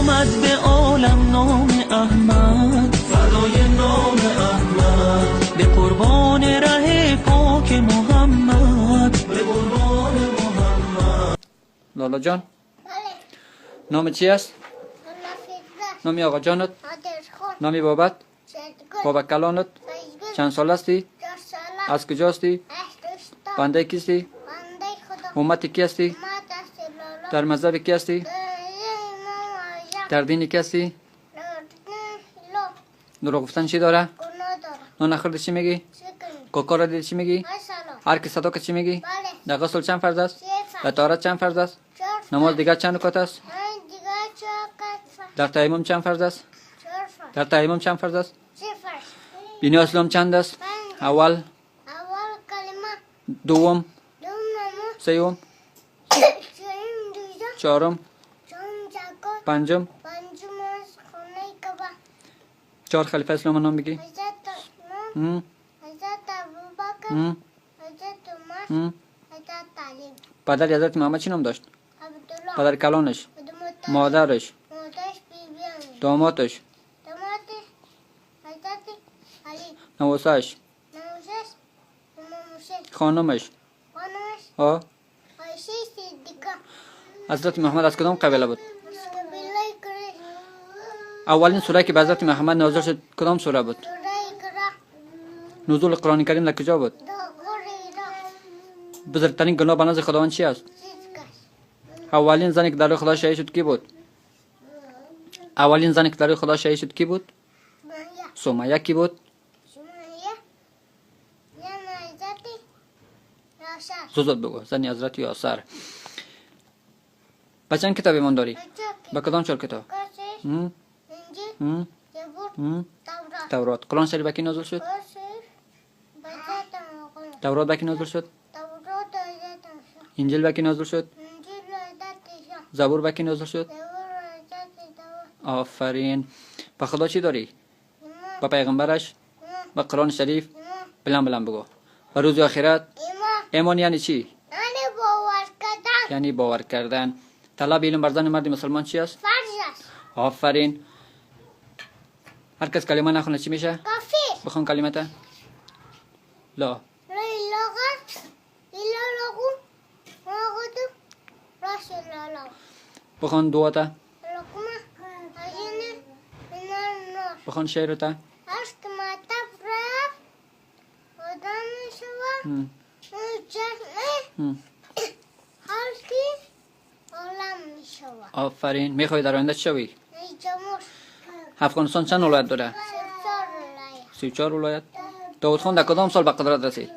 آمد به عالم نام احمد، فدای نام احمد، به قربان ره پاک محمد، به قربان محمد. لالا جان بله. نام چی است؟ نفیزه. نامی آقا جانت؟ عادلخان. نامی بابت؟ شدگل. بابا کلانت؟ فیزگل. چند سال هستی؟ 4 ساله. از کجا هستی؟ اشتوستا. بنده کیستی؟ بنده خدا. امت کی هستی؟ امت است لالا. در مذهب کی هستی؟ امام اعظم. در دین کی هستی؟ لا. دروغ گفتن چی داره؟ گناه داره. نان نخورده چی میگی؟ چکن. کوکا را دیدی چی میگی؟ مثلا. هر کی صدا که چی میگی؟ بله. در غسل چند فرض است؟ 3 در فرد. طهارت چند فرض است؟ 4 فرد. نماز دیگر چند رکعت است؟ من دیگه 4 فرد. در تیمم چند فرض است؟ 4 فرد. در تیمم چند فرض است؟ 3 فرد. بینی اسلام چند است؟ 5. اول، اول کلمه. دوم، دوم نماز. سوم، چهارم روزه. چهارم، چهارم زکات. پنجم. پنجم از خانه کعبه. 4 خلیفه اسلام نام بگی. حضرت عثمان. حضرت ابوبکر. حضرت عمر. حضرت علی. پدر حضرت محمد چی نام داشت؟ عبدالله. پدر کلانش، مادرش. مادرش، مادرش بیبیانش. دامادش، دامادش. حضرت علی. نواسش، نوزش. امام حسین. خانمش. خانمش. ها عایشه صدیقه. حضرت محمد از کدام قبیله بود؟ قبیله قریش. اولین سوره که به حضرت محمد نازل شد کدام سوره بود؟ سوره اقرا. نزول قرآن کریم در کجا بود؟ دا غور ایران. بزرگترین گناه به نزد خداوند چی است؟ چیزکش. اولین زنی که در روی خدا شهید شد کی بود؟ اولین زنی که در روی خدا شهید شد کی بود؟ مایا. سمیه کی بود؟ سمیه. یا حضرت یاسر. زود بگو زنی حضرت یاسر. به چند کتاب ایمان داری؟ به کدام 4 کتاب؟ قصص. هم؟ انجیل. هم؟ زبور. هم؟ تورات. تورات. قرآن شریف به کی نازل شد؟ قصص. حضرت مقام. تورات به کی نازل شد؟ تورات حضرت موسی. انجیل به کی نازل شد؟ انجیل حضرت عیسی. زبور به کی نازل شد؟ زبور حضرت داوود. آفرین. به خدا چی داری؟ ایمان. به پیغمبرش؟ ایمان. به قرآن شریف؟ ایمان. بلند بگو. به روز آخرت؟ ایمان. ایمان یعنی چی؟ یعنی باور کردن. یعنی باور کردن. طلب علم بر زن مرد مسلمان چی است؟ فرض است. آفرین. هر کس کلمه نخونه چی میشه؟ کافی. بخون کلمه تا. لا. لا اله الا الله محمد رسول الله. بخون دعا تا. لقمه هزینه من النار. بخون شعر تا. هرچ که مطب رفت آدم میشود جمعه هر کی عالم میشود. آفرین. میخوای در آینده چی شوی؟ ای جمهور افغانستان چند ولایت داره؟ 34 ولایت. 34 ولایت. داود خان در کدام سال به قدرت رسید؟